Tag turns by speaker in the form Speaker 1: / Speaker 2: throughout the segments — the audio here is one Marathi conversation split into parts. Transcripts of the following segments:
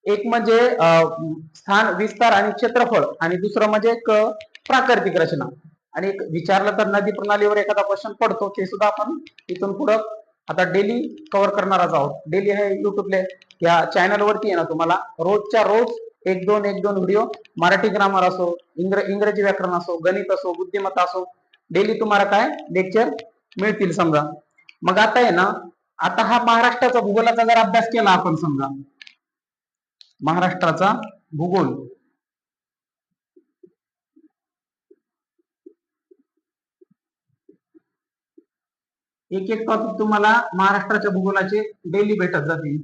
Speaker 1: एक म्हणजे स्थान, विस्तार आणि क्षेत्रफळ, आणि दुसरं म्हणजे प्राकृतिक रचना. आणि एक विचारलं तर नदी प्रणालीवर एखादा क्वेश्चन पडतो, ते सुद्धा आपण इथून पुढं आता डेली कव्हर करणारच आहोत. डेली हे युट्यूबला या चॅनलवरती आहे ना, तुम्हाला रोजच्या रोज एक दोन व्हिडिओ, मराठी ग्रामर असो, इंग्रजी व्याकरण असो, गणित असो, बुद्धिमत्ता असो, डेली तुम्हाला काय लेक्चर मिळतील समजा. मग आता आहे ना, आता हा महाराष्ट्राचा भूगोलाचा जर अभ्यास केला आपण, समजा महाराष्ट्राचा भूगोल, एक एक टॉपिक तुम्हाला महाराष्ट्राच्या भूगोलाचे डेली भेटत जातील.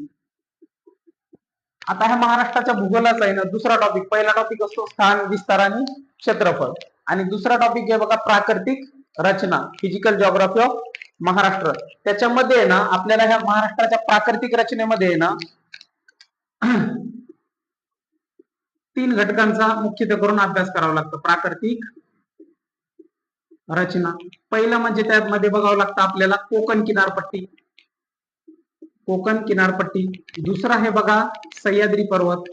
Speaker 1: आता ह्या महाराष्ट्राच्या भूगोलाचा आहे ना दुसरा टॉपिक, पहिला टॉपिक असतो स्थान, विस्तार आणि क्षेत्रफळ, आणि दुसरा टॉपिक आहे बघा प्राकृतिक रचना, फिजिकल जिओग्राफी ऑफ महाराष्ट्र. त्याच्यामध्ये आहे ना आपल्याला ह्या महाराष्ट्राच्या प्राकृतिक रचनेमध्ये आहे ना 3 घटकांचा मुख्यत्वे करून अभ्यास करावा लागतो. प्राकृतिक रचना, पहिलं म्हणजे त्यामध्ये बघावं लागतं आपल्याला कोकण किनारपट्टी, कोकण किनारपट्टी. दुसरा आहे बघा सह्याद्री पर्वत,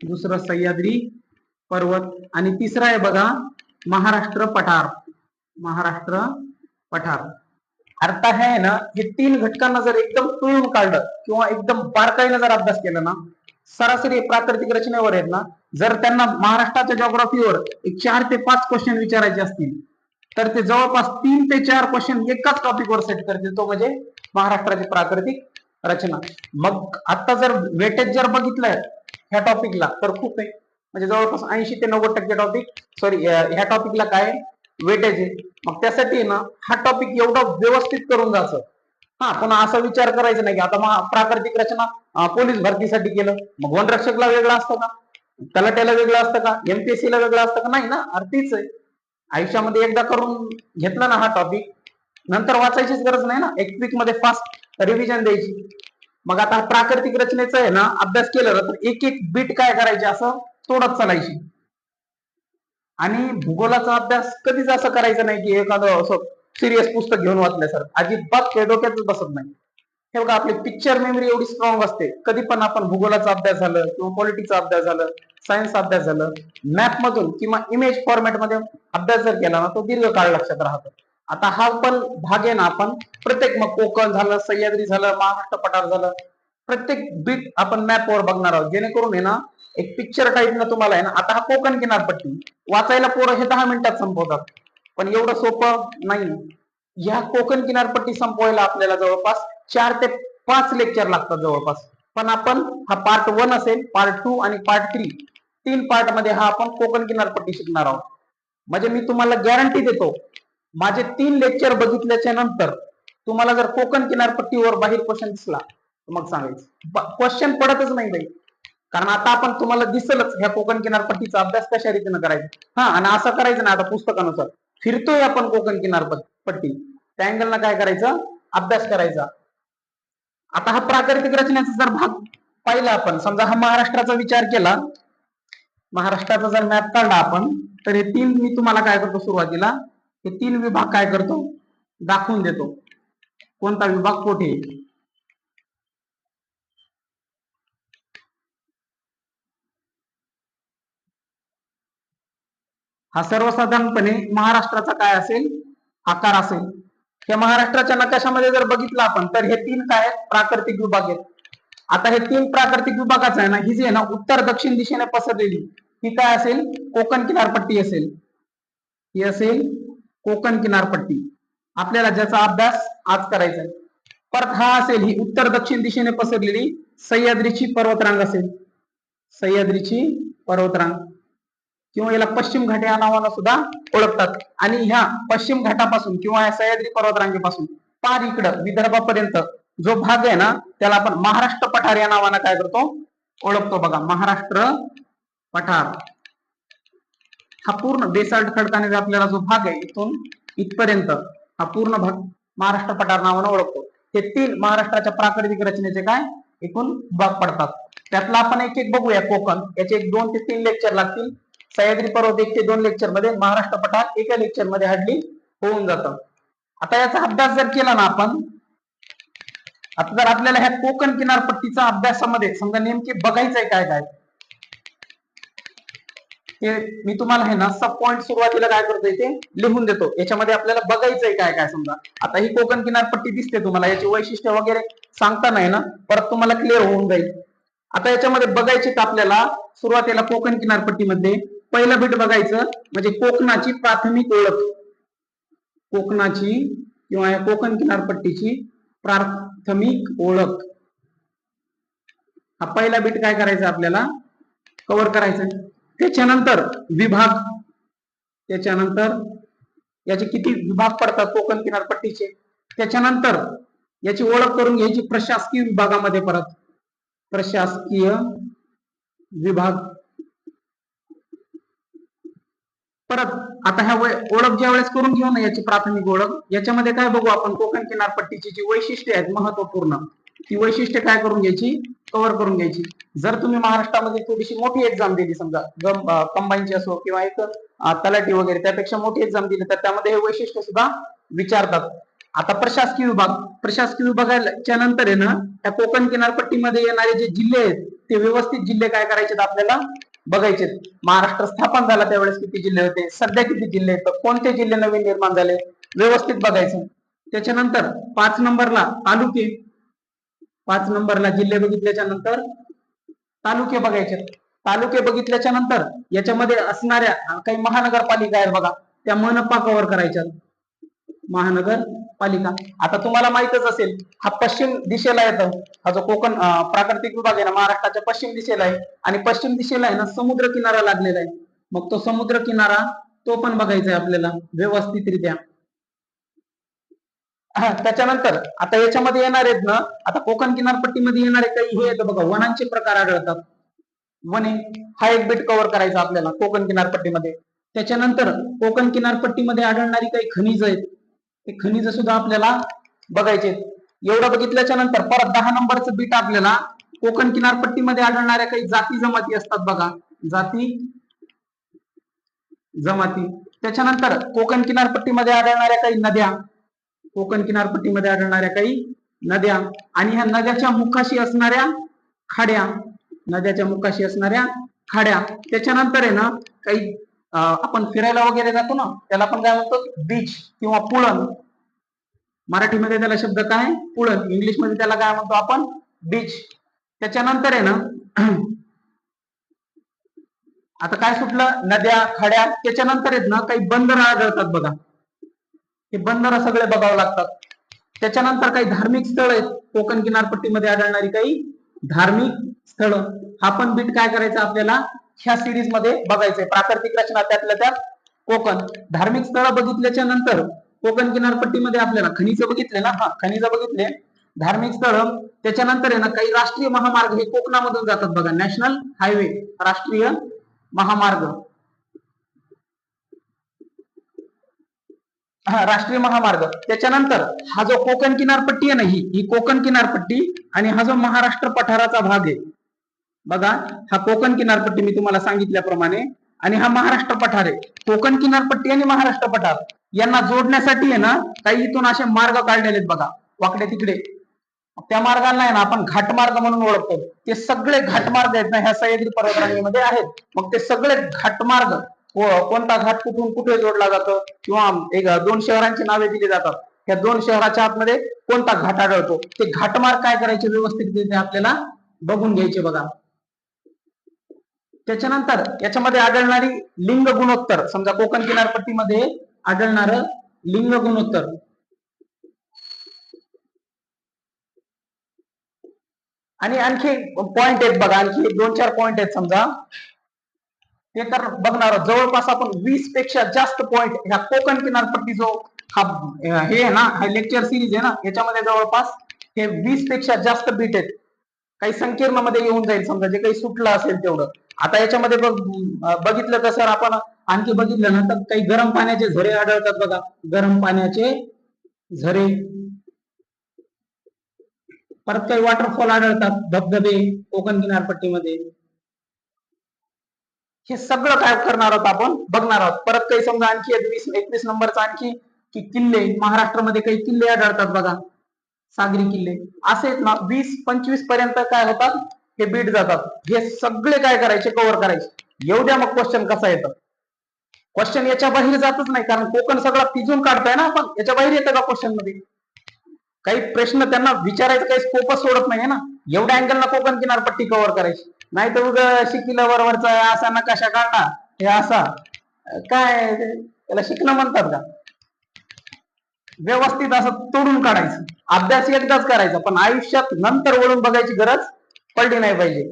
Speaker 1: दुसरं सह्याद्री पर्वत. आणि तिसरा आहे बघा महाराष्ट्र पठार, महाराष्ट्र पठार. अर्थ आहे ना, हे 3 घटकांना जर एकदम पिळून काढलं किंवा एकदम बारकाईने जर अभ्यास केला ना, सरासरी प्राकृतिक रचनेवर आहेत ना, जर त्यांना महाराष्ट्राच्या जिओग्राफीवर 4 ते 5 क्वेश्चन विचारायचे असतील, तर ते जवळपास 3 ते 4 क्वेश्चन एकाच टॉपिकवर सेट करतील, तो म्हणजे महाराष्ट्राची प्राकृतिक रचना. मग आता जर वेटेज जर बघितलं ह्या टॉपिकला तर खूप आहे, म्हणजे जवळपास 80 ते 90% टॉपिक, सॉरी ह्या टॉपिकला काय वेटेज आहे. मग त्यासाठी ना हा टॉपिक एवढा व्यवस्थित करून जायचं. हा, पुन्हा असा विचार करायचा नाही की आता प्राकृतिक रचना पोलीस भरतीसाठी केलं, मग वनरक्षकला वेगळं असतं का, तलाट्याला वेगळं असतं का, एमपीएससी ला वेगळं असतं का, नाही ना. अर्थीच आहे, आयुष्यामध्ये एकदा करून घेतला ना हा टॉपिक, नंतर वाचायचीच गरज नाही ना, एक वीक मध्ये फास्ट रिव्हिजन द्यायची. मग आता प्राकृतिक रचनेचा आहे ना अभ्यास केला तर एक एक बीट काय करायचे असं तोडत चालायची. आणि भूगोलाचा अभ्यास कधीच असं करायचं नाही की एखादं असं सिरियस पुस्तक घेऊन वाचल्यासारखं, अजिबात ते डोक्यातच बसत नाही. हे बघा आपली पिक्चर मेमरी एवढी स्ट्रॉंग असते, कधी पण आपण भूगोलाचा अभ्यास झालं किंवा पॉलिटिक्सचा अभ्यास झालं, सायन्सचा अभ्यास झालं, मॅप मधून किंवा इमेज फॉर्मॅट मध्ये अभ्यास जर केला ना, तो दीर्घकाळ लक्षात राहतो. आता हा पण भाग आहे ना, आपण प्रत्येक, मग कोकण झालं, सह्याद्री झालं, महाराष्ट्र पठार झालं, प्रत्येक बीट आपण मॅपवर बघणार आहोत, जेणेकरून आहे ना एक पिक्चर टाईप ना तुम्हाला आहे ना. आता हा कोकण किनारपट्टी वाचायला पोरं हे 10 मिनिटात संपवतात, पण एवढं सोपं नाही. या कोकण किनारपट्टी संपवायला आपल्याला जवळपास 4 ते 5 लेक्चर लागतात जवळपास. पण आपण हा पार्ट 1 असेल, पार्ट 2 आणि पार्ट 3, 3 पार्ट मध्ये हा आपण कोकण किनारपट्टी शिकणार आहोत. म्हणजे मी तुम्हाला गॅरंटी देतो, माझे 3 लेक्चर बघितल्याच्या नंतर तुम्हाला जर कोकण किनारपट्टीवर बाहेर क्वेश्चन दिसला तर मग सांगायचं क्वेश्चन पडतच नाही बाई. कारण आता आपण तुम्हाला दिसलच ह्या कोकण किनारपट्टीचा अभ्यास कशा रीतीने करायचा. हा, आणि असं करायचं ना, आता पुस्तकानुसार फिरतोय आपण कोकण किनारपट्टी, त्या अँगलला काय करायचं, अभ्यास करायचा. आता हा प्राकृतिक रचनेचा जर भाग पाहिला आपण, समजा हा महाराष्ट्राचा विचार केला, महाराष्ट्राचा जर मॅप काढला आपण, तर हे 3 मी तुम्हाला काय करतो सुरुवातीला, हे 3 विभाग काय करतो दाखवून देतो, कोणता विभाग कुठे. हा सर्वसाधारणपणे महाराष्ट्राचा काय असेल आकार असेल. या महाराष्ट्राच्या नकाशामध्ये जर बघितलं आपण तर हे 3 काय आहेत, प्राकृतिक विभाग आहेत. आता हे 3 प्राकृतिक विभागाचं आहे ना, ही जी आहे ना उत्तर दक्षिण दिशेने पसरलेली, ही काय असेल, कोकण किनारपट्टी असेल. ही असेल कोकण किनारपट्टी, आपल्याला ज्याचा अभ्यास आज करायचा आहे. परत हा असेल ही उत्तर दक्षिण दिशेने पसरलेली सह्याद्रीची पर्वतरांग असेल, सह्याद्रीची पर्वतरांग, किंवा याला पश्चिम घाट या नावानं सुद्धा ओळखतात. आणि ह्या पश्चिम घाटापासून किंवा या सह्याद्री पर्वतरांगेपासून पार इकडं विदर्भापर्यंत जो भाग आहे ना, त्याला आपण महाराष्ट्र पठार या नावानं काय करतो, ओळखतो. बघा महाराष्ट्र पठार हा पूर्ण बेसाल्ट खडकाने व्यापलेला जो भाग आहे, इथून इथपर्यंत हा पूर्ण भाग महाराष्ट्र पठार नावानं ओळखतो. हे 3 महाराष्ट्राच्या प्राकृतिक रचनेचे काय एकूण भाग पडतात. त्यातला आपण एक एक बघूया. कोकण याचे 2 ते 3 लेक्चर लागतील, सह्याद्री पर्वत 1 ते 2 लेक्चर मध्ये, महाराष्ट्र पठार एका लेक्चर मध्ये हार्डली होऊन जातं. आता याचा अभ्यास जर केला ना आपण, आता जर आपल्याला ह्या कोकण किनारपट्टीचा अभ्यासामध्ये समजा नेमके बघायचंय काय काय, ते मी तुम्हाला आहे ना सब पॉइंट सुरुवातीला काय करतो इथे लिहून देतो. याच्यामध्ये आपल्याला बघायचंय काय काय. समजा आता ही कोकण किनारपट्टी दिसते तुम्हाला, याची वैशिष्ट्य वगैरे सांगता नाही ना, परत तुम्हाला क्लिअर होऊन जाईल. आता याच्यामध्ये बघायचे तर आपल्याला सुरुवातीला कोकण किनारपट्टीमध्ये पहिलं बीट बघायचं म्हणजे कोकणाची प्राथमिक ओळख. कोकणाची किंवा या कोकण किनारपट्टीची प्राथमिक ओळख हा पहिला बीट काय करायचा आपल्याला कव्हर करायचं. त्याच्यानंतर विभाग, त्याच्यानंतर याचे किती विभाग पडतात कोकण किनारपट्टीचे, त्याच्यानंतर याची ओळख करून घ्यायची प्रशासकीय विभागामध्ये. परत प्रशासकीय विभाग. परत आता ह्या ओळख ज्या वेळेस करून घेऊ ना याची प्राथमिक ओळख, याच्यामध्ये काय बघू आपण कोकण किनारपट्टीची जी वैशिष्ट्ये आहेत महत्वपूर्ण, ती वैशिष्ट्ये काय करून घ्यायची कव्हर करून घ्यायची. जर तुम्ही महाराष्ट्रामध्ये थोडीशी मोठी एक्झाम दिली समजा कंबाईनची असो किंवा एक तलाठी वगैरे त्यापेक्षा मोठी एक्झाम दिली तर त्यामध्ये हे वैशिष्ट्य सुद्धा विचारतात. आता प्रशासकीय विभाग, प्रशासकीय विभागाच्या नंतर आहे ना त्या कोकण किनारपट्टीमध्ये येणारे जे जिल्हे आहेत ते व्यवस्थित जिल्हे काय करायचे आपल्याला बघायचे. महाराष्ट्र स्थापन झाला त्यावेळेस किती जिल्हे होते, सध्या किती जिल्हे आहेत, कोणते जिल्हे नवीन निर्माण झाले व्यवस्थित बघायचं. त्याच्यानंतर 5 नंबरला तालुके, 5 नंबरला जिल्हे बघितल्याच्या नंतर तालुके बघायचे. तालुके बघितल्याच्या नंतर याच्यामध्ये असणाऱ्या काही महानगरपालिका आहेत बघा, त्या मनपा कव्हर करायच्या. महानगरपालिका आता तुम्हाला माहितच असेल हा पश्चिम दिशेला येतो. हा जो कोकण प्राकृतिक विभाग आहे ना महाराष्ट्राच्या पश्चिम दिशेला आहे आणि पश्चिम दिशेला आहे ना समुद्र किनारा लागलेला आहे. मग तो समुद्र किनारा तो पण बघायचा आहे आपल्याला व्यवस्थितरित्या. त्याच्यानंतर आता याच्यामध्ये येणार आहेत ना, आता कोकण किनारपट्टीमध्ये येणारे काही हे येतं बघा वनांचे प्रकार आढळतात. वने हा एक बीट कव्हर करायचा आपल्याला कोकण किनारपट्टीमध्ये. त्याच्यानंतर कोकण किनारपट्टीमध्ये आढळणारी काही खनिज आहेत, ते खनिज सुद्धा आपल्याला बघायचे. एवढं बघितल्याच्या नंतर परत 10 नंबरचं बीट आपल्याला कोकण किनारपट्टीमध्ये आढळणाऱ्या काही जाती जमाती असतात बघा, जाती जमाती. त्याच्यानंतर कोकण किनारपट्टीमध्ये आढळणाऱ्या काही नद्या, कोकण किनारपट्टीमध्ये आढळणाऱ्या काही नद्या आणि ह्या नद्याच्या मुखाशी असणाऱ्या खाड्या, नद्याच्या मुखाशी असणाऱ्या खाड्या. त्याच्यानंतर आहे ना काही आपण फिरायला वगैरे जातो ना त्याला आपण काय म्हणतो बीच किंवा पुळण. मराठीमध्ये त्याला शब्द काय पुळण, इंग्लिश मध्ये त्याला काय म्हणतो आपण बीच. त्याच्यानंतर आहे ना आता काय सुटलं नद्या खाड्या. त्याच्यानंतर आहेत ना काही बंदर आढळतात बघा, हे बंदर सगळे बघावं लागतात. त्याच्यानंतर काही धार्मिक स्थळ आहेत कोकण किनारपट्टीमध्ये आढळणारी काही धार्मिक स्थळ. हा पण बीट काय करायचा आपल्याला ह्या सिरीज मध्ये बघायचंय. प्राकृतिक रचना त्यातल्या त्यात कोकण. धार्मिक स्थळ बघितल्याच्या नंतर कोकण किनारपट्टीमध्ये आपल्याला खनिज बघितले ना, हा खनिज बघितले, धार्मिक स्थळ. त्याच्यानंतर आहे ना काही राष्ट्रीय महामार्ग हे कोकणामधून जातात बघा, नॅशनल हायवे, राष्ट्रीय महामार्ग. हा राष्ट्रीय महामार्ग. त्याच्यानंतर हा जो कोकण किनारपट्टी आहे ना ही कोकण किनारपट्टी आणि हा जो महाराष्ट्र पठाराचा भाग आहे बघा, हा कोकण किनारपट्टी मी तुम्हाला सांगितल्याप्रमाणे आणि हा महाराष्ट्र पठार आहे. कोकण किनारपट्टी आणि महाराष्ट्र पठार यांना जोडण्यासाठी आहे ना काही इथून असे मार्ग काढलेले आहेत बघा वाकडे तिकडे. त्या मार्गाला आहे ना आपण घाटमार्ग म्हणून ओळखतो. ते सगळे घाटमार्ग आहेत ना ह्या सह्याद्री पर्वतरांगेमध्ये आहेत. मग ते सगळे घाटमार्ग कोणता घाट कुठून कुठे जोडला जातो किंवा एक 2 शहरांची नावे दिली जातात, त्या 2 शहराच्या आतमध्ये कोणता घाट आढळतो ते घाटमार्ग काय करायचे व्यवस्थित आपल्याला बघून घ्यायचे बघा. त्याच्यानंतर याच्यामध्ये आढळणारी लिंग गुणोत्तर, समजा कोकण किनारपट्टीमध्ये आढळणार लिंग गुणोत्तर. आणि आणखी पॉइंट आहेत बघा, आणखी 2-4 पॉइंट आहेत समजा ते तर बघणार जवळपास आपण 20 पेक्षा जास्त पॉइंट ह्या कोकण किनारपट्टी जो हा हे आहे ना हा लेक्चर सिरीज आहे ना याच्यामध्ये जवळपास हे 20 पेक्षा जास्त बीट आहेत. काही संकीर्ण मध्ये येऊन जाईल समजा जे काही सुटलं असेल तेवढं. आता याच्यामध्ये बघितलं तर सर आपण आणखी बघितलं ना तर काही गरम पाण्याचे झरे आढळतात बघा, गरम पाण्याचे झरे. परत काही वॉटरफॉल आढळतात, धबधबे कोकण किनारपट्टीमध्ये. हे सगळं काय करणार आहोत आपण बघणार आहोत. परत काही समजा आणखी 21 नंबरचा आणखी की किल्ले, महाराष्ट्रामध्ये काही किल्ले आढळतात बघा, सागरी किल्ले असे आहेत ना 20-25 पर्यंत काय होतात, हे बीट जातात. हे सगळे काय करायचे, कव्हर करायचे. येऊ द्या मग क्वेश्चन कसा येतं. क्वेश्चन याच्या बाहेर जातच नाही, कारण कोकण सगळं पिजून काढताय ना आपण. याच्या बाहेर येतं का क्वेश्चन मध्ये? काही प्रश्न त्यांना विचारायचं काही स्कोपच सोडत नाही ना. एवढ्या अँगलला कोकण किनारपट्टी कव्हर करायची, नाही तर उगा शिकिला बरोबरचा असा नकाशा काढला, हे असा काय त्याला शिकणं म्हणतात का? व्यवस्थित असं तोडून काढायचं. अभ्यास एकदाच करायचा, पण आयुष्यात नंतर वळून बघायची गरज पडली नाही पाहिजे.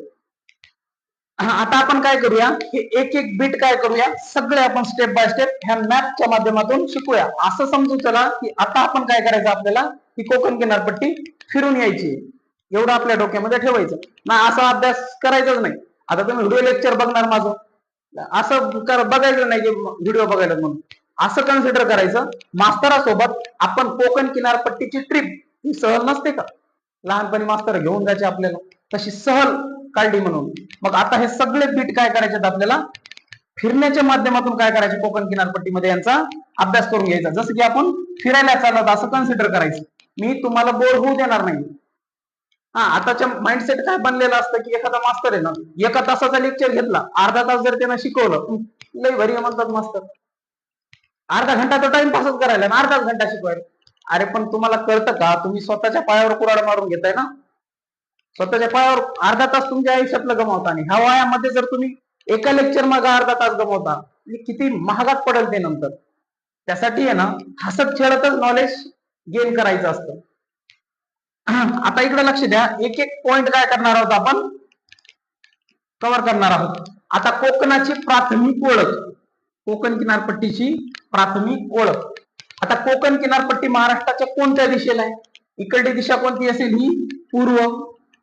Speaker 1: आता आपण काय करूया, हे एक एक बीट काय करूया, सगळे आपण स्टेप बाय स्टेप ह्या मॅपच्या माध्यमातून शिकूया. असं समजू चला की आता आपण काय करायचं, आपल्याला ही कोकण किनारपट्टी फिरून यायची, एवढं आपल्या डोक्यामध्ये ठेवायचं ना. असा अभ्यास करायचाच नाही. आता तुम्ही व्हिडिओ लेक्चर बघणार माझं, असं बघायचं नाही की व्हिडिओ बघायला म्हणून. असं कन्सिडर करायचं, मास्तरासोबत आपण कोकण किनारपट्टीची ट्रिप ही सहल नसते का, लहानपणी मास्तर घेऊन जायचे आपल्याला, तशी सहल काढली म्हणून. मग आता हे सगळे बीट काय करायचे, आपल्याला फिरण्याच्या माध्यमातून काय करायचे, कोकण किनारपट्टीमध्ये यांचा अभ्यास करून घ्यायचा. जसं की आपण फिरायला चालत असं कन्सिडर करायचं. मी तुम्हाला बोर होऊ देणार नाही. आताच्या माइंडसेट काय बनलेलं असतं की एखादा मास्तर आहे ना, 1 तासाचा लेक्चर घेतला, अर्धा तास जर त्यानं शिकवलं, लय भारी म्हणतात मास्तर, अर्धा घंटा तर टाइमपासच करायला ना, अर्धाच घंटा शिकवायला. अरे पण तुम्हाला कळतं का, तुम्ही स्वतःच्या पायावर कुऱ्हाड मारून घेताय ना. स्वतःच्या पायावर अर्धा तास तुमच्या आयुष्यातलं गमावता, आणि ह्या वयामध्ये जर तुम्ही एका लेक्चर मागे अर्धा तास गमावता, किती महागात पडेल ते नंतर. त्यासाठी आहे ना, हसत खेळतच नॉलेज गेन करायचं असतं. आता इकडे लक्ष द्या, एक एक पॉइंट काय करणार आहोत, आपण कव्हर करणार आहोत. आता कोकणाची प्राथमिक ओळख, कोकण किनारपट्टीची प्राथमिक ओळख. आता कोकण किनारपट्टी महाराष्ट्राच्या कोणत्या दिशेला आहे? इकडली दिशा कोणती असेल, ही पूर्व,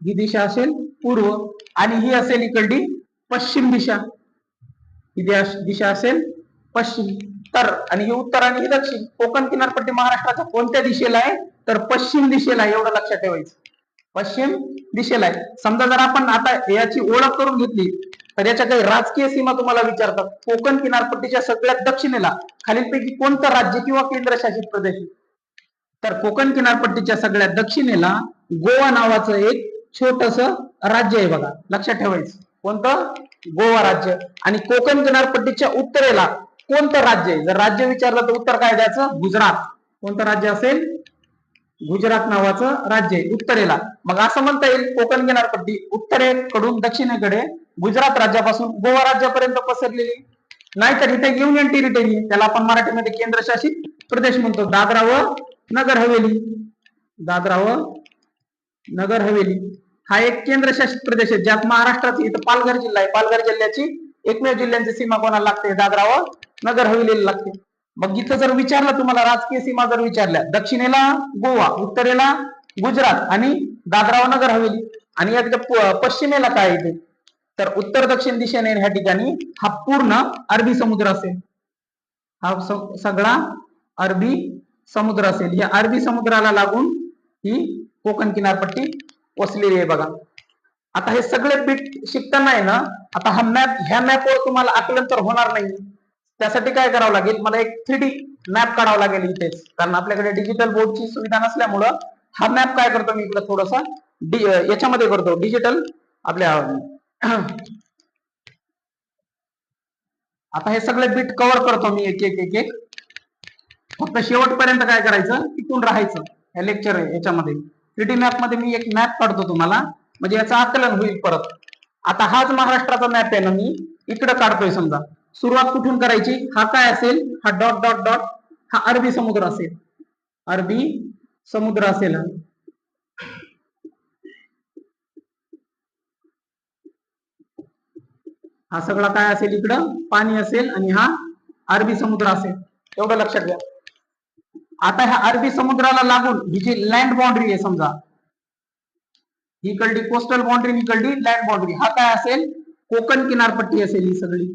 Speaker 1: ही दिशा असेल पूर्व, आणि ही असेल इकडली पश्चिम दिशा, ही दिशा असेल पश्चिम. तर आणि ही उत्तर आणि ही दक्षिण. कोकण किनारपट्टी महाराष्ट्राच्या कोणत्या दिशेला आहे, तर पश्चिम दिशेला आहे, एवढं लक्षात ठेवायचं. पश्चिम दिशेला आहे. समजा जर आपण आता याची ओळख करून घेतली, तर याच्या काही राजकीय सीमा तुम्हाला विचारतात. कोकण किनारपट्टीच्या सगळ्यात दक्षिणेला खालीलपैकी कोणतं राज्य किंवा केंद्रशासित प्रदेश? तर कोकण किनारपट्टीच्या सगळ्यात दक्षिणेला गोवा नावाचं एक छोटस राज्य आहे बघा, लक्षात ठेवायचं. कोणतं? गोवा राज्य. आणि कोकण किनारपट्टीच्या उत्तरेला कोणतं राज्य आहे? जर राज्य विचारलं तर उत्तर काय द्यायचं? गुजरात. कोणतं राज्य असेल? गुजरात नावाचं राज्य आहे उत्तरेला. मग असं म्हणता येईल कोकण किनारपट्टी उत्तरेकडून दक्षिणेकडे गुजरात राज्यापासून गोवा राज्यापर्यंत पसरलेली. नाहीतर इथे युनियन टेरिटरी, त्याला आपण मराठीमध्ये केंद्रशासित प्रदेश म्हणतो, दादरा व नगर हवेली. दादरा व नगर हवेली हा एक केंद्रशासित प्रदेश आहे, ज्यात महाराष्ट्राची इथं पालघर जिल्हा आहे. पालघर जिल्ह्याची एकमेव जिल्ह्यांची सीमा कोणाला लागते? दादरा व नगर हवेलीला लागते. मग इथं जर विचारलं तुम्हाला, राजकीय सीमा जर विचारल्या, दक्षिणेला गोवा, उत्तरेला गुजरात आणि दादरा व नगर हवेली, आणि याच्या पश्चिमेला काय येते, तर उत्तर दक्षिण दिशेने ह्या ठिकाणी हा पूर्ण अरबी समुद्र असेल. हा सगळा अरबी समुद्र असेल. या अरबी समुद्राला लागून ही कोकण किनारपट्टी वसलेली आहे बघा. आता हे सगळे बीट शिकताना आहे ना, आता हा मॅप, ह्या मॅपवर तुम्हाला आकलन तर होणार नाही. त्यासाठी काय करावं लागेल, मला एक 3D मॅप काढावा लागेल इथेच, कारण आपल्याकडे डिजिटल बोर्डची सुविधा नसल्यामुळं हा मॅप काय करतो मी इकडे थोडासा याच्यामध्ये करतो, डिजिटल आपल्या आता हे सगळे बीट कव्हर करतो मी एक एक एक एक. फक्त शेवटपर्यंत काय करायचं, टिकून राहायचं या लेक्चर याच्यामध्ये. 3D मॅप मध्ये मी एक मॅप काढतो तुम्हाला, म्हणजे याचं आकलन होईल परत. आता हाच महाराष्ट्राचा मॅप आहे ना, मी इकडे काढतोय. समजा सुरुवात कुठून करायची, हा काय असेल, हा डॉट डॉट डॉट, हा अरबी समुद्र असेल, अरबी समुद्र असेल. हा सगळा काय असेल, इकडं पाणी असेल, आणि हा अरबी समुद्र असेल, एवढं लक्षात घ्या. आता ह्या अरबी समुद्राला लागून ही जी लँड बाउंड्री आहे, समजा ही कळली कोस्टल बाउंड्री, ही कळली लँड बाउंड्री, हा काय असेल, कोकण किनारपट्टी असेल. ही सगळी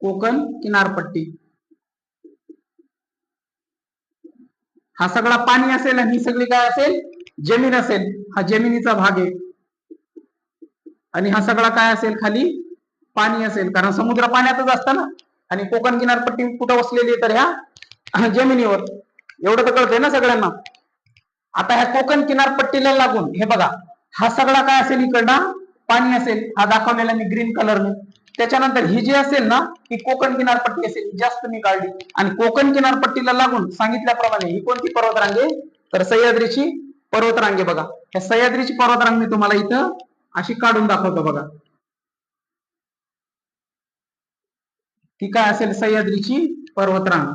Speaker 1: कोकण किनारपट्टी. हा सगळा पाणी असेल, आणि ही सगळी काय असेल, जमीन असेल. हा जमिनीचा भाग आहे. आणि हा सगळा काय असेल, खाली पाणी असेल, कारण समुद्र पाण्यातच असतं ना. आणि कोकण किनारपट्टी कुठं वसलेली आहे, तर ह्या जमिनीवर. एवढं तर कळतंय ना सगळ्यांना. आता ह्या कोकण किनारपट्टीला लागून हे बघा, हा सगळा काय असेल, इकडनं पाणी असेल, हा दाखवलेला मी ग्रीन कलरने. त्याच्यानंतर ही जी असेल ना, ही कोकण किनारपट्टी असेल, जास्त मी काढली. आणि कोकण किनारपट्टीला लागून सांगितल्याप्रमाणे ही कोणती पर्वतरांग आहे, तर सह्याद्रीची पर्वतरांग आहे. बघा, ह्या सह्याद्रीची पर्वतरांग मी तुम्हाला इथं अशी काढून दाखवतो. बघा, ती काय असेल, सह्याद्रीची पर्वतरांग.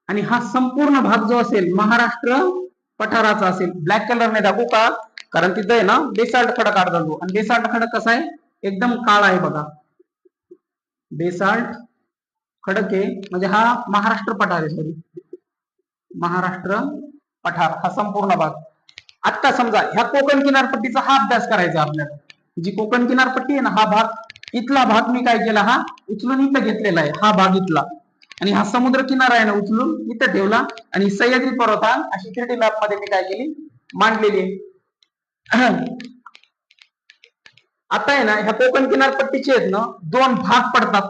Speaker 1: आणि हा संपूर्ण भाग जो असेल महाराष्ट्र पठाराचा असेल. ब्लॅक कलरने दाखवू का, कारण तिथं आहे ना बेसाल्ट खडक आढळतो. आणि बेसाल्ट खडक कसा आहे, एकदम काळा आहे. बघा, बेसाल्ट खडक आहे, म्हणजे हा महाराष्ट्र पठार आहे. सॉरी, महाराष्ट्र पठार हा संपूर्ण भाग. आता समजा ह्या कोकण किनारपट्टीचा हा अभ्यास करायचा आपल्याला. जी कोकण किनारपट्टी आहे ना, हा भाग, इथला भाग मी काय केला, हा उचलून इथं घेतलेला आहे, हा भाग इथला. आणि हा समुद्र किनारा आहे ना, उचलून इथं ठेवला. आणि सह्याद्री पर्वतरांग अशी 3D मॅप मध्ये मी काय केली, मांडलेली आहे. आता आहे ना, ह्या कोकण किनारपट्टीचे आहेत ना, दोन भाग पडतात.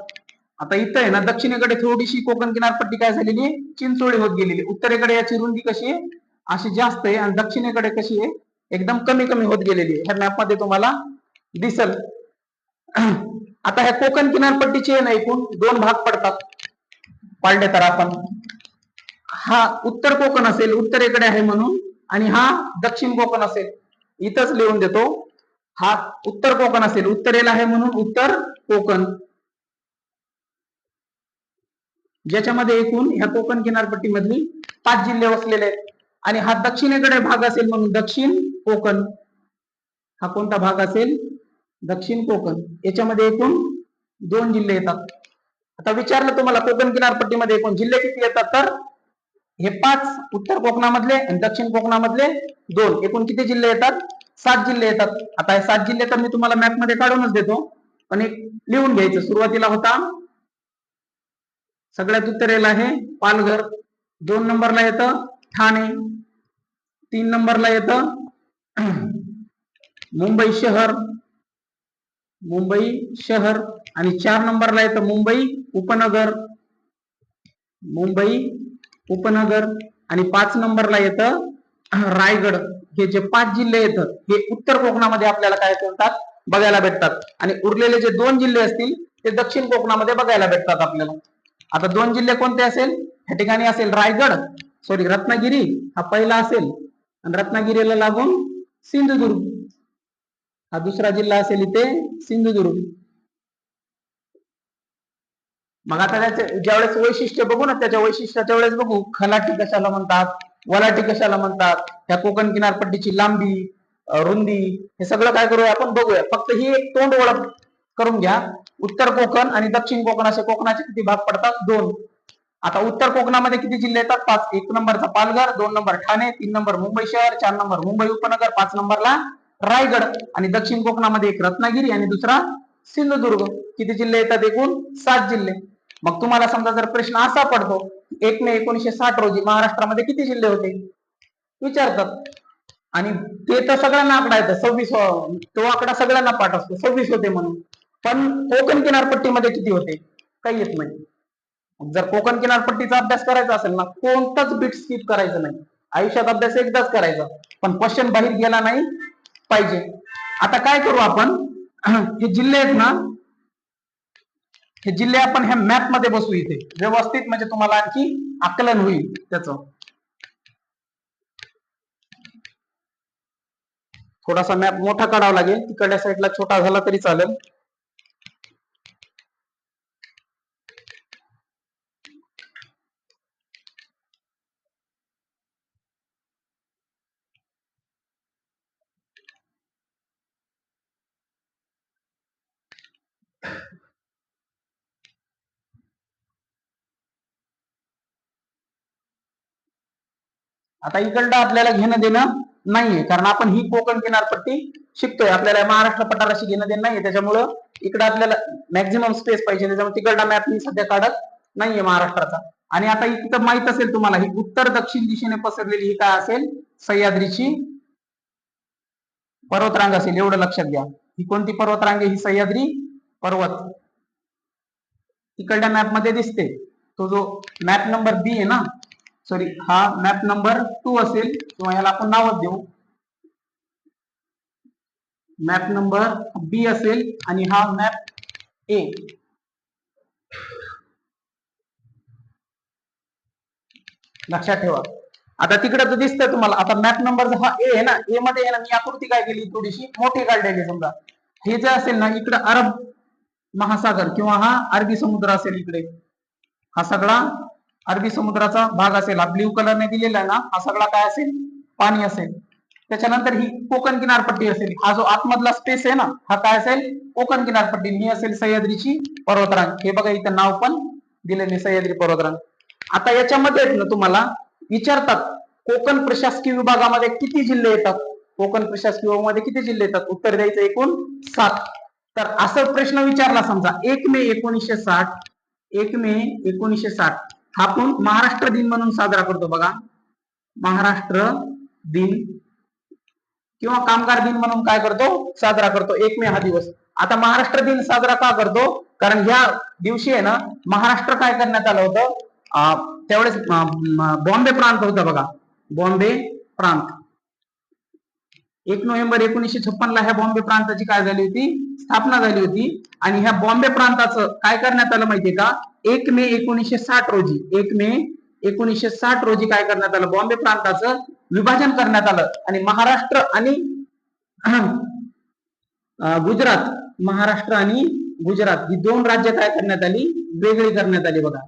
Speaker 1: आता इथं आहे ना, दक्षिणेकडे थोडीशी कोकण किनारपट्टी काय झालेली, चिंचोळी होत गेलेली. उत्तरेकडे याची रुंदी कशी आहे, अशी जास्त आहे. आणि दक्षिणेकडे कशी आहे, एकदम कमी कमी होत गेलेली आहे. ह्या मॅप मध्ये तुम्हाला दिसल. आता ह्या कोकण किनारपट्टीचे ना एकूण दोन भाग पडतात. पाडले तर आपण, हा उत्तर कोकण असेल, उत्तरेकडे आहे म्हणून. आणि हा दक्षिण कोकण असेल, इथंच लिहून देतो. हा उत्तर कोकण असेल, उत्तरेला आहे म्हणून उत्तर कोकण. ज्याच्यामध्ये एकूण ह्या कोकण किनारपट्टी मधली 5 जिल्हे वसलेले आहेत. आणि हा दक्षिणेकडे भाग असेल म्हणून दक्षिण कोकण. हा कोणता भाग असेल, दक्षिण कोकण. याच्यामध्ये एकूण 2 जिल्हे येतात. आता विचारलं तुम्हाला कोकण किनारपट्टीमध्ये एकूण जिल्हे किती येतात, तर हे 5 उत्तर कोकणामधले आणि दक्षिण कोकणामधले 2, एकूण किती जिल्हे येतात, 7 जिल्हे येतात. आता हे 7 जिल्हे तर मी तुम्हाला मॅप मध्ये काढूनच देतो, पण एक लिहून घ्यायचं. सुरुवातीला होता, सगळ्यात उत्तरेला आहे पालघर, 2 नंबरला येतं ठाणे, 3 नंबरला येतं मुंबई शहर, मुंबई शहर, आणि 4 नंबरला येतं मुंबई उपनगर, मुंबई उपनगर, आणि 5 नंबरला येतं रायगड. हे जे 5 जिल्हे येतात हे उत्तर कोकणामध्ये आपल्याला काय करतात, बघायला भेटतात. आणि उरलेले जे 2 जिल्हे असतील ते दक्षिण कोकणामध्ये बघायला भेटतात आपल्याला. आता 2 जिल्हे कोणते असेल, ह्या ठिकाणी असेल रायगड, सॉरी रत्नागिरी हा पहिला असेल, आणि रत्नागिरीला लागून सिंधुदुर्ग हा दुसरा जिल्हा असेल, इथे सिंधुदुर्ग. मग आता ज्यावेळेस वैशिष्ट्य बघू ना, त्याच्या वैशिष्ट्याच्या वेळेस बघू, खलाटी कशाला म्हणतात, वलाटी कशाला म्हणतात, त्या कोकण किनारपट्टीची लांबी, रुंदी, हे सगळं काय करूया आपण बघूया. फक्त ही एक तोंड ओळख करून घ्या. उत्तर कोकण आणि दक्षिण कोकण असे कोकणाचे किती भाग पडतात, 2. आता उत्तर कोकणामध्ये किती जिल्हे येतात, 5. 1 नंबरचा पालघर, 2 नंबर ठाणे, 3 नंबर मुंबई शहर, 4 नंबर मुंबई उपनगर, 5 नंबरला रायगड. आणि दक्षिण कोकणामध्ये एक रत्नागिरी आणि दुसरा सिंधुदुर्ग. किती जिल्हे येतात, एकूण 7 जिल्हे. मग तुम्हाला समजा जर प्रश्न असा पडतो, 1 मे 1960 रोजी महाराष्ट्रामध्ये किती जिल्हे होते विचारतात, आणि ते तर सगळ्यांना आकडा येतं 26, तो आकडा सगळ्यांना पाठ असतो 26 होते म्हणून. पण कोकण किनारपट्टीमध्ये किती होते, काही येत नाही. जर कोकण किनारपट्टीचा अभ्यास करायचा असेल ना, कोणताच बीट स्किप करायचं नाही. आयुष्यात अभ्यास एकदाच करायचा, पण क्वेश्चन बाहेर गेला नाही पाहिजे. आता काय करू आपण, हे जिल्हे आहेत ना, हे जिल्हे आपण ह्या मॅप मध्ये बसू इथे व्यवस्थित, म्हणजे तुम्हाला आणखी आकलन होईल त्याचं. थोडासा मॅप मोठा काढावा लागेल, तिकडल्या साईडला छोटा झाला तरी चालेल. आता इकडं आपल्याला घेणं देणं नाहीये, कारण आपण ही कोकण किनारपट्टी शिकतोय. आपल्याला महाराष्ट्र पठाराशी घेणं देणं नाहीये, त्याच्यामुळं इकडे आपल्याला मॅक्झिमम स्पेस पाहिजे, त्याच्यामुळे तिकडला मॅप मी सध्या काढत नाहीये महाराष्ट्राचा. आणि आता इथं माहित असेल तुम्हाला, ही उत्तर दक्षिण दिशेने पसरलेली ही काय असेल, सह्याद्रीची पर्वतरांग असेल. एवढं लक्षात घ्या, ही कोणती पर्वतरांग आहे, ही सह्याद्री पर्वत. तिकडल्या मॅप मध्ये दिसते. तो जो मॅप नंबर बी आहे ना, सॉरी हा मॅप नंबर 2 असेल किंवा याला आपण नावच देऊ, मॅप नंबर बी असेल आणि हा मॅप ए. लक्षात ठेवा. आता तिकडे तर दिसतंय तुम्हाला. आता मॅप नंबर हा ए आहे ना, ए मध्ये आहे ना मी आकृती काय केली थोडीशी मोठी काढलेली. समजा हे जे असेल ना इकडे अरब महासागर किंवा हा अरबी समुद्र असेल, इकडे हा सगळा अरबी समुद्राचा भाग असेल. हा ब्ल्यू कलरने दिलेला आहे ना, हा सगळा काय असेल, पाणी असेल. त्याच्यानंतर ही कोकण किनारपट्टी असेल. हा जो आतमधला स्पेस आहे ना, हा काय असेल, कोकण किनारपट्टी. ही असेल सह्याद्रीची पर्वतरांग. हे बघा इथं नाव पण दिलेले सह्याद्री पर्वतरांग. आता याच्यामध्ये ना तुम्हाला विचारतात कोकण प्रशासकीय विभागामध्ये किती जिल्हे येतात, कोकण प्रशासकीय विभागामध्ये किती जिल्हे येतात, उत्तर द्यायचं एकूण 7. तर असा प्रश्न विचारला समजा 1 मे 1960, 1 मे 1960 हा आपण महाराष्ट्र दिन म्हणून साजरा करतो बघा. महाराष्ट्र दिन किंवा कामगार दिन म्हणून काय करतो, साजरा करतो 1 मे हा दिवस. आता महाराष्ट्र दिन साजरा का करतो, कारण ह्या दिवशी आहे ना महाराष्ट्र काय करण्यात आलं होतं, त्यावेळेस बॉम्बे प्रांत होता बघा, बॉम्बे प्रांत. 1 नोव्हेंबर 1956 ला ह्या बॉम्बे प्रांताची काय झाली होती, स्थापना झाली होती. आणि ह्या बॉम्बे प्रांताचं काय करण्यात आलं माहितीये का, 1 मे 1960 रोजी, 1 मे 1960 रोजी काय करण्यात आलं, बॉम्बे प्रांताचं विभाजन करण्यात आलं आणि महाराष्ट्र आणि गुजरात, महाराष्ट्र आणि गुजरात ही 2 राज्य काय करण्यात आली, वेगळी करण्यात आली बघा.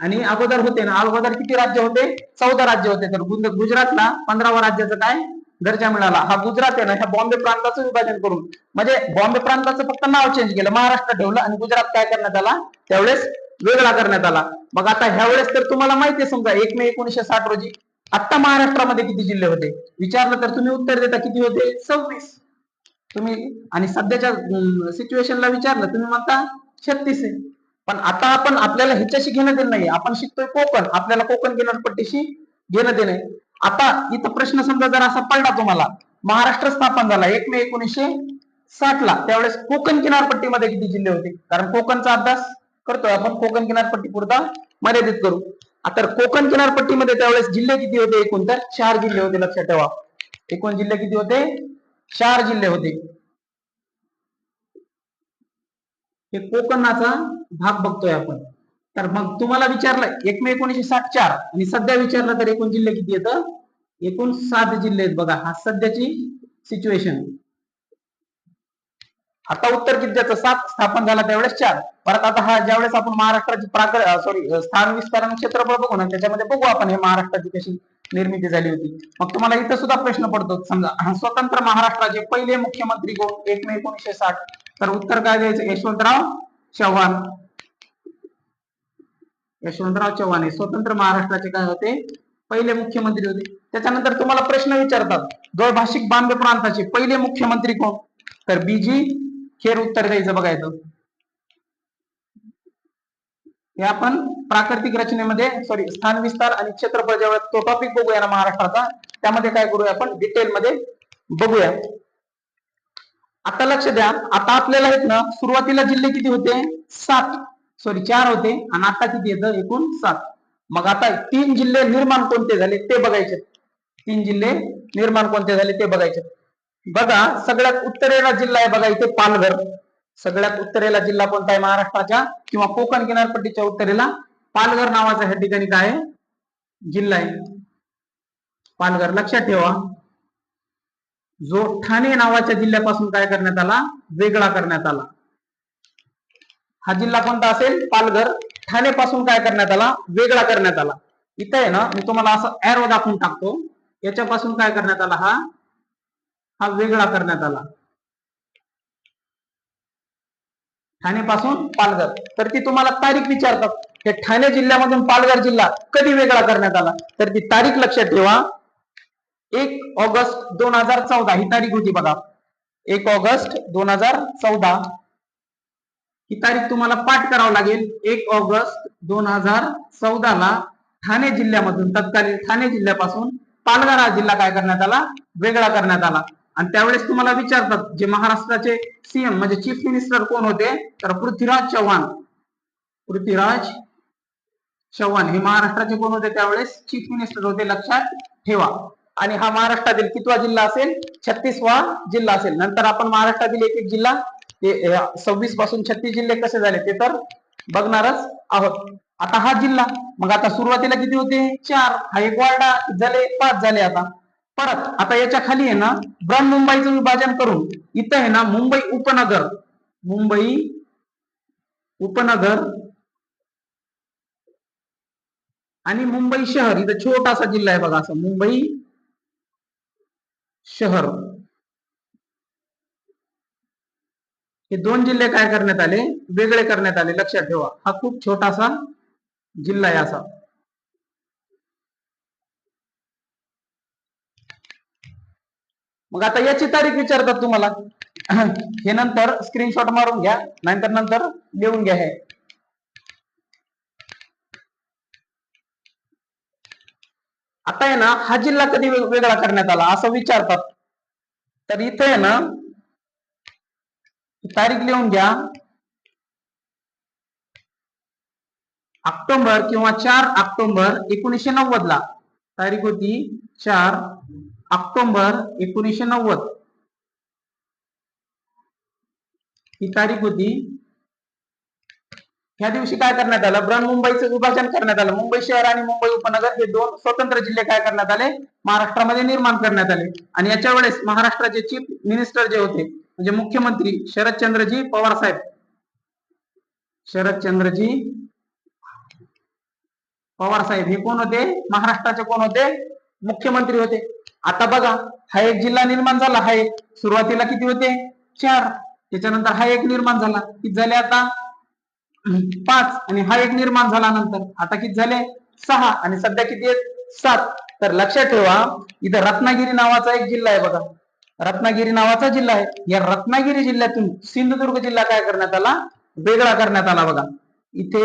Speaker 1: आणि अगोदर होते ना, अगोदर किती राज्य होते, 14 राज्य होते. तर गुजरातला 15वा राज्याचा काय दर्जा मिळाला. हा गुजरात आहे ना, ह्या बॉम्बे प्रांताचं विभाजन करून, म्हणजे बॉम्बे प्रांताचं फक्त नाव चेंज केलं, महाराष्ट्र ठेवलं आणि गुजरात काय करण्यात आला, त्यावेळेस वेगळा करण्यात आला. मग आता ह्या वेळेस तर तुम्हाला माहिती आहे, समजा 1 मे 1960 रोजी आता महाराष्ट्रामध्ये किती जिल्हे होते विचारलं तर तुम्ही उत्तर देता किती होते, 26. तुम्ही आणि सध्याच्या सिच्युएशनला विचारलं तुम्ही म्हणता 36 आहे. पण आता आपण आपल्याला ह्याच्याशी घेणं देणं नाही, आपण शिकतोय कोकण, आपल्याला कोकण किनारपट्टीशी घेणं देणं. आता इथं प्रश्न समजा जर असा पडला तुम्हाला, महाराष्ट्र स्थापन झाला 1 मे 1960 ला, त्यावेळेस कोकण किनारपट्टीमध्ये किती जिल्हे होते, कारण कोकणचा अभ्यास करतोय आपण, कोकण किनारपट्टी पुरता मर्यादित करू. आता कोकण किनारपट्टीमध्ये त्यावेळेस जिल्हे किती होते एकूण, तर 4 जिल्हे होते. लक्षात ठेवा, एकूण जिल्हे किती होते, 4 जिल्हे होते. हे कोकणाचा भाग बघतोय आपण. तर मग तुम्हाला विचारलं 1 मे 1960 4 आणि सध्या विचारलं तर एकूण जिल्हे किती येतं, एकूण 7 जिल्हे आहेत बघा. हा सध्याची सिच्युएशन. आता उत्तर किती द्यायचं, 7 स्थापन झाला त्यावेळेस 4. परत आता हा ज्यावेळेस आपण महाराष्ट्राची स्थान विस्तार क्षेत्रफळ बघू ना, त्याच्यामध्ये बघू आपण हे महाराष्ट्राची कशी निर्मिती झाली होती. मग तुम्हाला इथं सुद्धा प्रश्न पडतो, समजा स्वतंत्र महाराष्ट्राचे पहिले मुख्यमंत्री कोण 1 मे 1960, तर उत्तर काय द्यायचं, यशवंतराव चव्हाण. यशवंतराव चव्हाण हे स्वतंत्र महाराष्ट्राचे काय होते, पहिले मुख्यमंत्री होते. त्याच्यानंतर तुम्हाला प्रश्न विचारतात द्वैभाषिक बॉम्बे प्रांताचे पहिले मुख्यमंत्री कोण, तर बीजी खेर उत्तर द्यायचं बघायचं. हे आपण प्राकृतिक रचनेमध्ये स्थान विस्तार आणि क्षेत्रफळ जेव्हा तो टॉपिक बघूया ना महाराष्ट्राचा, त्यामध्ये काय करूया आपण डिटेल मध्ये बघूया. आता लक्ष द्या, आता आपल्याला आहेत ना सुरुवातीला जिल्हे किती होते, 4 होते आणि आता किती येतं, एकूण 7. मग आता 3 जिल्हे निर्माण कोणते झाले ते बघायचे. 3 जिल्हे निर्माण कोणते झाले ते बघायचे. बघा सगळ्यात उत्तरेला जिल्हा आहे बघा इथे पालघर. सगळ्यात उत्तरेला जिल्हा कोणता आहे महाराष्ट्राच्या किंवा कोकण किनारपट्टीच्या उत्तरेला पालघर नावाचा ह्या ठिकाणी काय आहे, जिल्हा आहे पालघर. लक्षात ठेवा, जो ठाणे नावाच्या जिल्ह्यापासून काय करण्यात आला, वेगळा करण्यात आला. हा जिल्हा कोणता असेल, पालघर. ठाणे पासून काय करण्यात आला, वेगळा करण्यात आला. इथं आहे ना मी तुम्हाला असं एरो दाखवून टाकतो, याच्यापासून काय करण्यात आला, हा वेगळा करण्यात आला. ठाणे पासून पालघर. तर ती तुम्हाला तारीख विचारतात, हे ठाणे जिल्ह्यामधून पालघर जिल्हा कधी वेगळा करण्यात आला, तर ती तारीख लक्षात ठेवा, 1 ऑगस्ट 2014 ही तारीख होती बघा. 1 ऑगस्ट 2014 ही तारीख तुम्हाला पाठ करावं लागेल. 1 ऑगस्ट 2014 ला ठाणे जिल्ह्यामधून, तत्कालीन ठाणे जिल्ह्यापासून पालघर हा जिल्हा काय करण्यात आला, वेगळा करण्यात आला. आणि त्यावेळेस तुम्हाला विचारतात जे महाराष्ट्राचे सीएम म्हणजे चीफ मिनिस्टर कोण होते, तर पृथ्वीराज चव्हाण. पृथ्वीराज चव्हाण हे महाराष्ट्राचे कोण होते त्यावेळेस चीफ मिनिस्टर होते, लक्षात ठेवा. आणि हा महाराष्ट्रातील कितवा जिल्हा असेल, 36वा जिल्हा असेल. नंतर आपण महाराष्ट्रातील एक एक जिल्हा 26 पासून 36 जिल्हे कसे झाले ते तर बघणारच आहोत. आता हा जिल्हा, मग आता सुरुवातीला किती होते, 4, हा एक वाढला झाले 5 झाले. आता परत आता याच्या खाली आहे ना बृहन्मुंबईचं विभाजन करून इथं आहे ना मुंबई उपनगर, मुंबई उपनगर आणि मुंबई शहर, इथं छोटासा जिल्हा आहे बघा, असं मुंबई शहर, हे 2 जिल्हे काय करण्यात आले, वेगळे करण्यात आले. लक्षात ठेवा, हा खूप छोटासा जिल्हा आहे असा. मग आता याची तारीख विचारतात तुम्हाला, हे नंतर स्क्रीनशॉट मारून घ्या, नंतर लिहून घ्या. हे आता आहे ना हा जिल्हा कधी वेगळा करण्यात आला असं विचारतात, तर इथे आहे ना तारीख लिहून घ्या. ऑक्टोबर किंवा 4 ऑक्टोबर 1990 ला तारीख होती, 4 ऑक्टोबर 1990 ही तारीख होती. ह्या दिवशी काय करण्यात आलं, बृहन्मुंबईचं विभाजन करण्यात आलं. मुंबई शहर आणि मुंबई उपनगर हे 2 स्वतंत्र जिल्हे काय करण्यात आले, महाराष्ट्रामध्ये निर्माण करण्यात आले. आणि याच्या वेळेस महाराष्ट्राचे चीफ मिनिस्टर जे होते म्हणजे मुख्यमंत्री शरदचंद्रजी पवार साहेब, शरदचंद्रजी पवार साहेब हे कोण होते, महाराष्ट्राचे कोण होते, मुख्यमंत्री होते. आता बघा, हा एक जिल्हा निर्माण झाला, हा एक सुरुवातीला किती होते, 4, त्याच्यानंतर हा एक निर्माण झाला, किती झाले आता 5, आणि हा एक निर्माण झाला नंतर आता किती झाले 6, आणि सध्या किती आहेत 7. तर लक्षात ठेवा, इथं रत्नागिरी नावाचा एक जिल्हा आहे बघा, रत्नागिरी नावाचा जिल्हा आहे. या रत्नागिरी जिल्ह्यातून सिंधुदुर्ग जिल्हा काय करण्यात आला, वेगळा करण्यात आला. बघा इथे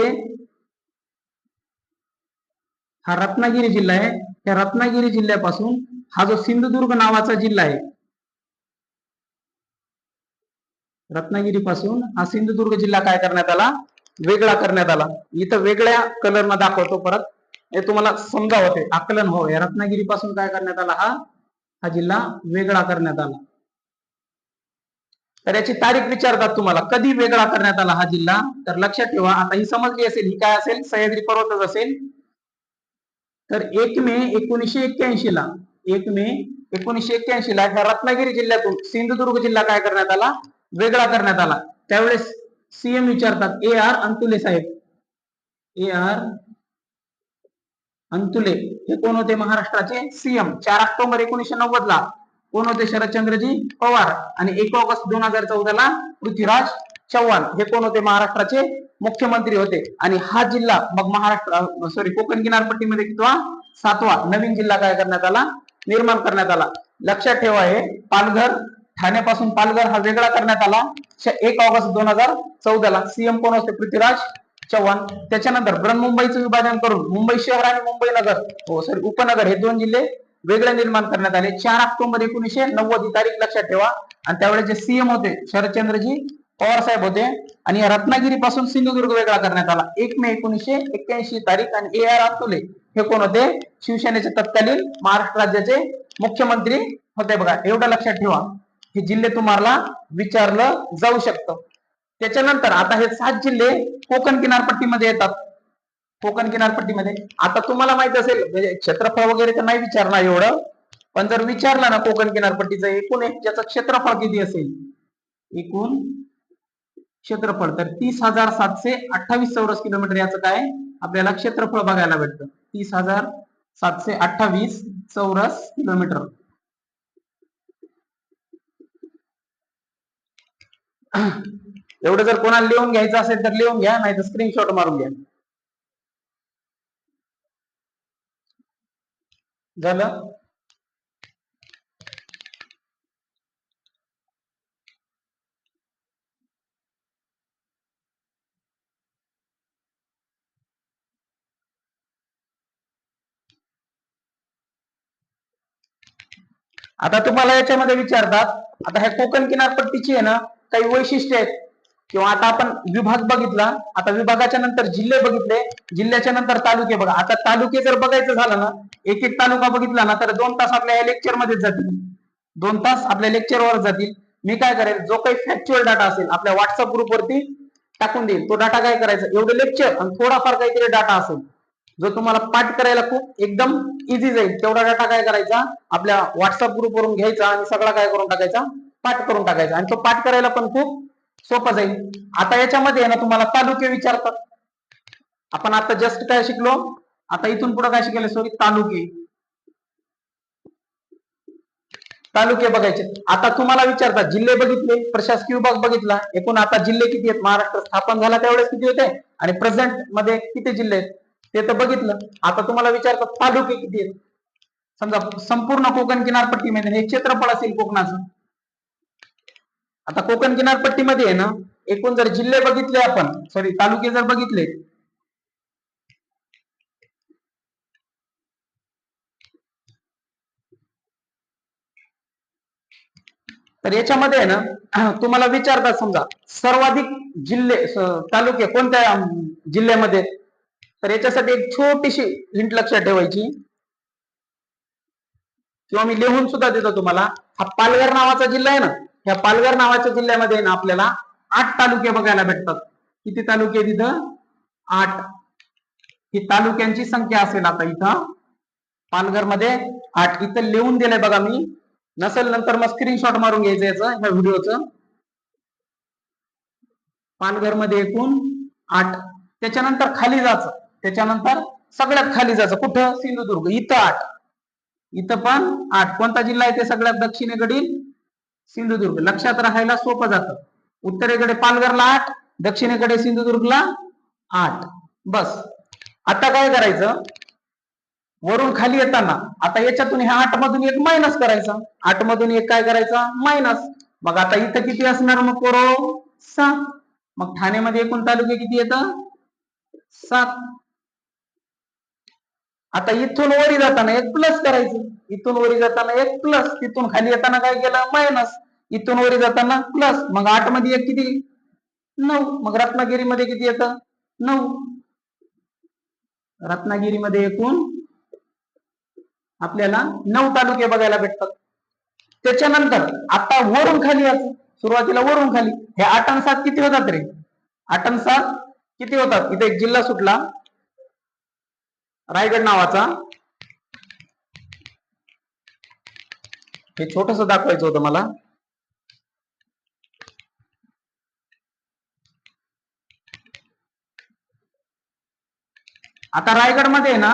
Speaker 1: हा रत्नागिरी जिल्हा आहे, त्या रत्नागिरी जिल्ह्यापासून हा जो सिंधुदुर्ग नावाचा जिल्हा आहे, रत्नागिरी पासून हा सिंधुदुर्ग जिल्हा काय करण्यात आला, वेगळा करण्यात आला. इथं वेगळ्या कलर न दाखवतो परत, हे तुम्हाला समजावते, आकलन हो. या रत्नागिरी पासून काय करण्यात आला, हा जिल्हा वेगळा करण्यात आला. तर याची तारीख विचारतात तुम्हाला, कधी वेगळा करण्यात आला हा जिल्हा. तर लक्षात ठेवा, आता ही समजली असेल, ही काय असेल, सह्याद्री पर्वतच असेल. तर 1 मे 1981 ला, 1 मे 1981 ला ह्या रत्नागिरी जिल्ह्यातून सिंधुदुर्ग जिल्हा काय करण्यात आला, वेगळा करण्यात आला. त्यावेळेस सीएम विचारतात, AR अंतुले साहेब, AR अंतुले हे कोण होते, महाराष्ट्राचे सीएम. 4 ऑक्टोबर 1990 ला कोण होते, शरदचंद्रजी पवार. आणि 1 ऑगस्ट 2014 ला पृथ्वीराज चव्हाण हे कोण होते, महाराष्ट्राचे मुख्यमंत्री होते. आणि हा जिल्हा मग महाराष्ट्र कोकण किनारपट्टीमध्ये कितवा, 7वा नवीन जिल्हा काय करण्यात आला, निर्माण करण्यात आला. लक्षात ठेवा, हे पालघर, ठाण्यापासून पालघर हा वेगळा करण्यात आला 1 ऑगस्ट 2014 ला. सीएम कोण होते, पृथ्वीराज चव्हाण. त्याच्यानंतर बृहन्मुंबईचं विभाजन करून मुंबई शहर आणि मुंबई नगर उपनगर हे 2 जिल्हे वेगळे निर्माण करण्यात आले. 4 ऑक्टोबर 1990 ही तारीख लक्षात ठेवा. आणि त्यावेळेस जे सीएम होते शरदचंद्रजी पवार साहेब होते. आणि या रत्नागिरी पासून सिंधुदुर्ग वेगळा करण्यात आला 1 मे 1981 तारीख. आणि AR अंतुले हे कोण होते, शिवसेनेचे तत्कालीन महाराष्ट्र राज्याचे मुख्यमंत्री होते. बघा एवढं लक्षात ठेवा, हे जिल्हे तुम्हाला विचारलं जाऊ शकतं. त्याच्यानंतर आता हे 7 जिल्हे कोकण किनारपट्टीमध्ये येतात. कोकण किनारपट्टीमध्ये आता तुम्हाला माहित असेल, म्हणजे क्षेत्रफळ वगैरे तर नाही विचारणार एवढं, पण जर विचारला ना कोकण किनारपट्टीचं एकूण ज्याचं क्षेत्रफळ किती असेल, एकूण क्षेत्रफळ तर 30,728 चौरस किलोमीटर याचं काय आपल्याला क्षेत्रफळ बघायला भेटतं. 30,728 चौरस किलोमीटर. एवढं जर कोणाला लिहून घ्यायचं असेल तर लिहून घ्या, नाही तर स्क्रीनशॉट मारून घ्या. झालं. आता तुम्हाला याच्यामध्ये विचारतात, आता ह्या कोकण किनारपट्टीची आहे ना काही वैशिष्ट्य आहेत. किंवा आता आपण विभाग बघितला, आता विभागाच्या नंतर जिल्हे बघितले, जिल्ह्याच्या नंतर तालुके बघा. आता तालुके जर बघायचं झालं ना, एक एक तालुका बघितला ना तर 2 तास आपल्या या लेक्चर मध्येच जातील, 2 तास आपल्या लेक्चरवर जातील. मी काय करेल, जो काही फॅक्च्युअल डाटा असेल आपल्या व्हॉट्सअप ग्रुपवरती टाकून देईल. तो डाटा काय करायचा, एवढे लेक्चर आणि थोडाफार काहीतरी डाटा असेल जो तुम्हाला पाठ करायला खूप एकदम इझी जाईल, तेवढा डाटा काय करायचा आपल्या व्हॉट्सअप ग्रुपवरून घ्यायचा आणि सगळा काय करून टाकायचा, पाठ करून टाकायचा. आणि तो पाठ करायला पण खूप सोपं जाईल. आता याच्यामध्ये ना तुम्हाला तालुके विचारतात. आपण आता जस्ट काय शिकलो, आता इथून पुढे काय शिकले, सॉरी तालुके, तालुके बघायचे. आता तुम्हाला विचारतात जिल्हे बघितले, प्रशासकीय विभाग बघितला, एकूण आता जिल्हे किती आहेत, महाराष्ट्र स्थापन झाला त्यावेळेस किती होते आणि प्रेझेंट मध्ये किती जिल्हे आहेत ते तर बघितलं. आता तुम्हाला विचारतात तालुके किती आहेत. समजा संपूर्ण कोकण किनारपट्टीमध्ये हे क्षेत्रफळ असेल कोकणाचं. आता कोकण किनारपट्टीमध्ये आहे ना, एकूण जर जिल्हे बघितले आपण, सॉरी तालुके जर बघितले, तर याच्यामध्ये आहे ना तुम्हाला विचारतात समजा सर्वाधिक जिल्हे तालुके कोणत्या जिल्ह्यामध्ये, तर याच्यासाठी एक छोटीशी हिंट लक्षात ठेवायची किंवा मी लिहून सुद्धा देतो तुम्हाला. हा पालघर नावाचा जिल्हा आहे ना, ह्या पालघर नावाच्या जिल्ह्यामध्ये ना आपल्याला 8 तालुके बघायला भेटतात. किती तालुके तिथं, 8. ही तालुक्यांची संख्या असेल. आता इथं पालघर मध्ये 8 इथं लिहून दिलंय बघा मी, नसेल नंतर मग स्क्रीनशॉट मारून घ्यायचं याचं, ह्या व्हिडिओचं. पालघर मध्ये एकूण 8. त्याच्यानंतर खाली जायचं, त्याच्यानंतर सगळ्यात खाली जायचं कुठं, सिंधुदुर्ग, इथं 8. इथं पण 8. कोणता जिल्हा आहे ते सगळ्यात दक्षिणेकडील, सिंधुदुर्ग. लक्षात राहायला सोपं जातं. उत्तरेकडे पालघरला 8, दक्षिणेकडे सिंधुदुर्गला 8. बस. आता काय करायचं, वरून खाली येताना आता याच्यातून ह्या 8 मधून एक मायनस करायचा, 8 मधून एक काय करायचा, मायनस. मग आता इथं किती असणार मग पोरो, 7. मग ठाण्यामध्ये एकूण तालुके किती येतं, 7. आता इथून वरी जाताना एक प्लस करायचं, इथून वरी जाताना एक प्लस, तिथून खाली येताना काय केलं, मायनस, इथून वरी जाताना प्लस. मग 8 मध्ये एक किती, 9. मग रत्नागिरीमध्ये किती येतं, 9. रत्नागिरीमध्ये एकूण आपल्याला 9 तालुके बघायला भेटतात. त्याच्यानंतर आता वरून खाली यायचं, सुरुवातीला वरून खाली. हे 8 आणि 7 किती होतात रे, 8 आणि 7 किती होतात. इथे एक जिल्हा सुटला रायगड नावाचा, हे छोटस दाखवायचं होतं मला. आता रायगड मध्ये ना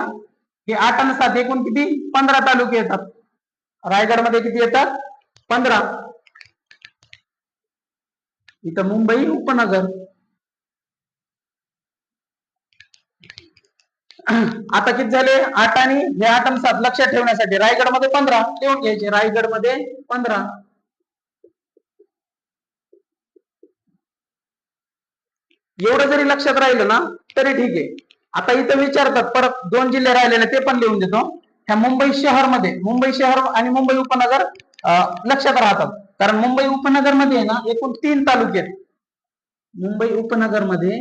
Speaker 1: हे 8 आणि 7 एकूण किती, 15 तालुके येतात. रायगड मध्ये किती येतात, 15. इथं मुंबई उपनगर. आता किती झाले, 8 आणि हे 8 आणि 7 लक्षात ठेवण्यासाठी रायगड मध्ये 15 लिहून घ्यायचे, रायगड मध्ये 15. एवढं जरी लक्षात राहिलं ना तरी ठीक आहे. आता इथं विचारतात परत 2 जिल्हे राहिलेले, ते पण लिहून देतो. ह्या मुंबई शहर मध्ये, मुंबई शहर आणि मुंबई उपनगर लक्षात राहतात, कारण मुंबई उपनगर मध्ये ना एकूण 3 तालुके आहेत. मुंबई उपनगर मध्ये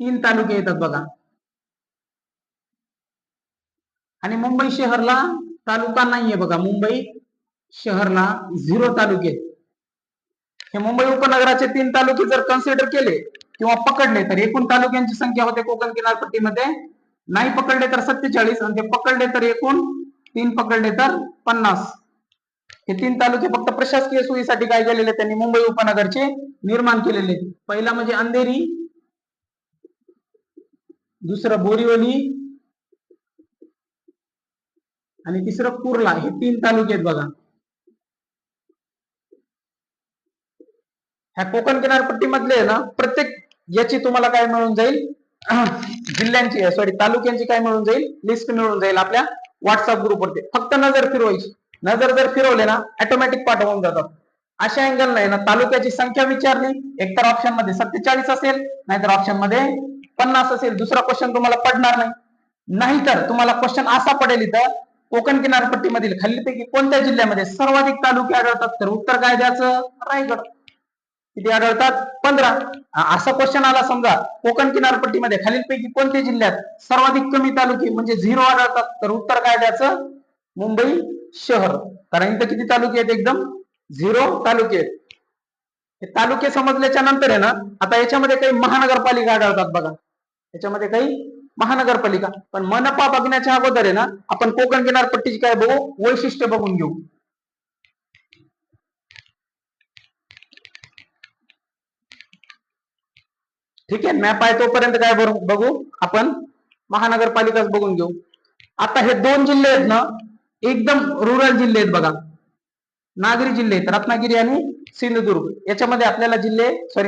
Speaker 1: 3 तालुके येतात बघा. आणि मुंबई शहरला तालुका नाहीये बघा, मुंबई शहरला 0 तालुके. हे मुंबई उपनगराचे 3 तालुके जर कन्सिडर केले किंवा पकडले तर एकूण तालुक्यांची संख्या होते कोकण किनारपट्टीमध्ये. नाही पकडले तर 47 आणि ते पकडले तर एकूण 3 पकडले तर 50. हे 3 तालुके फक्त प्रशासकीय सोयीसाठी काय केलेले, त्यांनी मुंबई उपनगरचे निर्माण केलेले. पहिला म्हणजे अंधेरी, दुसरं बोरिवली आणि तिसरं कुर्ला. हे 3 तालुके आहेत बघा. ह्या कोकण किनारपट्टी मधले ना प्रत्येक याची तुम्हाला काय मिळून जाईल, जिल्ह्यांची सॉरी तालुक्यांची काय मिळून जाईल, लिस्ट मिळून जाईल आपल्या व्हॉट्सअप ग्रुपवरती. फक्त नजर फिरवायची, नजर जर फिरवले ना ऑटोमॅटिक पाठवून जातात. अशा अँगल नाही ना, तालुक्याची संख्या विचारली, एकतर ऑप्शन मध्ये 47 असेल, नाहीतर ऑप्शन मध्ये 50 असेल, दुसरा क्वेश्चन तुम्हाला पडणार नाही. नाहीतर तुम्हाला क्वेश्चन असा पडेल इथं, कोकण किनारपट्टीमधील खालीलपैकी कोणत्या जिल्ह्यामध्ये सर्वाधिक तालुके आढळतात, तर उत्तर काय द्यायचं, रायगड. किती आढळतात? 15. असा क्वेश्चन आला समजा कोकण किनारपट्टीमध्ये खालीलपैकी कोणत्या जिल्ह्यात सर्वाधिक कमी तालुके म्हणजे 0 आढळतात, तर उत्तर काय द्यायचं? मुंबई शहर. कारण इथं किती तालुके आहेत? एकदम 0 तालुके आहेत. हे तालुके समजल्याच्या नंतर आहे ना, आता याच्यामध्ये काही महानगरपालिका आढळतात बघा, याच्यामध्ये काही महानगरपालिका. पण मनपा बघण्याच्या अगोदर आहे ना, आपण कोकण किनारपट्टीची काय बघू? वैशिष्ट्य बघून घेऊ. ठीक आहे, मॅप आहे तोपर्यंत काय बघू आपण? महानगरपालिकाच बघून घेऊ. आता हे 2 जिल्हे आहेत ना, एकदम रुरल जिल्हे आहेत बघा, नागरी जिल्हे आहेत, रत्नागिरी आणि सिंधुदुर्ग. याच्यामध्ये आपल्याला जिल्हे सॉरी